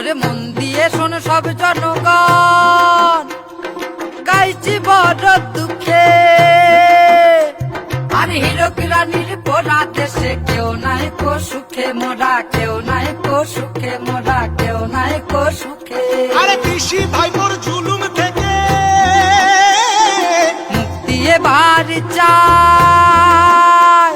ওরে মন দিয়ে শোন সব জনগণ, গাইছি বড় দুঃখে। আর হীরক রানীর পোড়া দেশে কেউ নাই কো সুখে মোরা, কেউ নাই কো সুখে মোরা, কেউ নাই কো সুখে। আরে পিসি ভাইপোর জুলুম থেকে মুক্তি এবার চাই।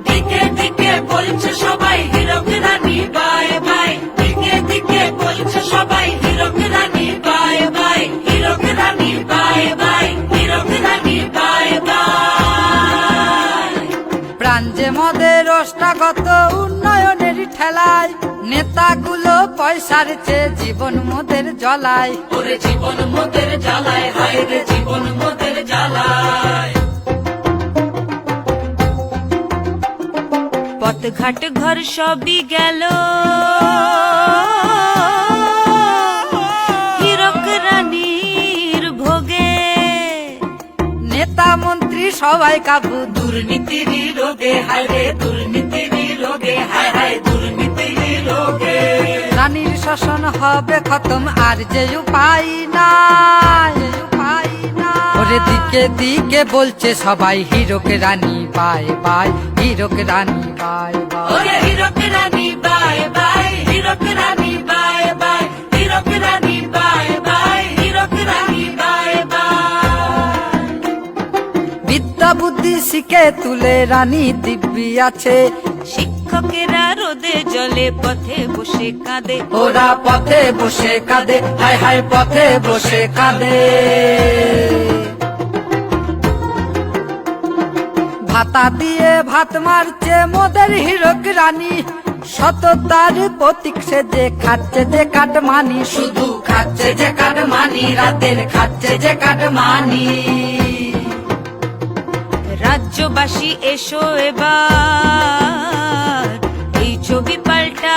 দিকে দিকে বলছে সবাই হীরক রানী বাই বাই, দিকে দিকে বলছে সবাই হীরক রানী বাই বাই, হীরক রানী বাই বাই, হীরক রানী বাই বাই। প্রাণ যে মদের ওষ্ঠাগত উন্নয়নের ঠেলায়, নেতাগুলো পয়সার চেয়ে জীবন মোদের জ্বলায়। ওরে জীবন মোদের জ্বালায়, হায় রে জীবন মোদের জ্বালায়। পথঘাট ঘর সবই গেল, হীরক রানীর ভোগে। নেতা মন্ত্রী সবাই কাবু দুর্নীতির রোগে, হায় রে দুর্নীতির রোগে, হায় হায় দুর্নীতির রোগে। রানীর শাসন হবে খতম, আর যে উপায় নাই, উপায় নাই। ওরে দিকে দিকে বলছে সবাই হীরক রানী বাই বাই, হীরক রানী বাই বাই। ওরে হীরক রানী বাই বাই, হীরক রানী বাই বাই, হীরক রানী বাই বাই, হীরক রানী বাই বাই। বিদ্যা বুদ্ধি শিখে তুলে রানী দিব্যি আছে। শিক্ষকেরা রোদে জলে পথে বসে কাঁদে, ওরা পথে বসে কাঁদে, হায় হায় পথে বসে কাঁদে। ভাতা দিয়ে ভাত মারছে মোদের হীরক রানী, সততার প্রতীক সে যে খাচ্ছে যে কাটমানি, শুধু খাচ্ছে যে কাটমানি, রাতের খাচ্ছে যে কাটমানি। রাজ্যবাসী এসো এবার এই ছবি পাল্টা।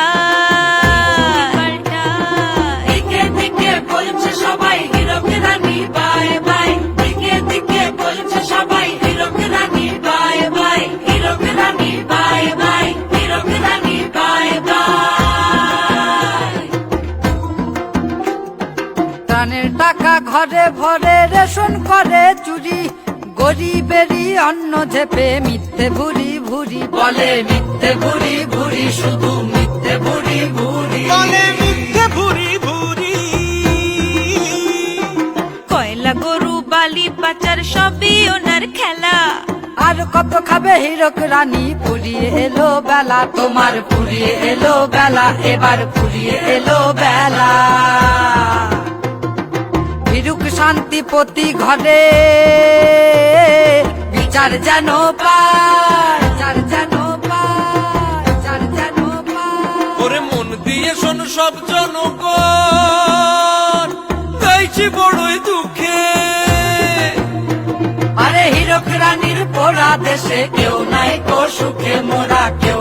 দিকে দিকে বলছে সবাই হীরক রানী বাই বাই, দিকে দিকে বলছে সবাই হীরক রানী বাই বাই, হীরক রানী বাই বাই, হীরক রানী বাই বাই। ত্রাণের টাকা ঘরে ভরে রেশন করে চুরি, গরিবেরই অন্ন ঝেপে মিথ্যে ভুরি ভুরি বলে, মিথ্যে ভুরি ভুরি, শুধু মিথ্যে ভুরি ভুরি বলে মিথ্যে ভুরি ভুরি। কয়লা গরু বালি পাচার সবই ওনার খেলা। আর কত খাবে হীরক রানী, ফুরিয়ে এলো বেলা তোমার, ফুরিয়ে এলো বেলা, এবার ফুরিয়ে এলো বেলা। ফিরুক শান্তি প্রতি ঘরে, বিচার যেন পায়, বিচার যেন পায়, বিচার যেন পায়। ওরে মন দিয়ে শোন সব জনগণ, গাইছি বড়ই দুঃখে। আরে হীরক রানীর পোড়া দেশে কেউ নাই কো সুখে মোরা, কেউ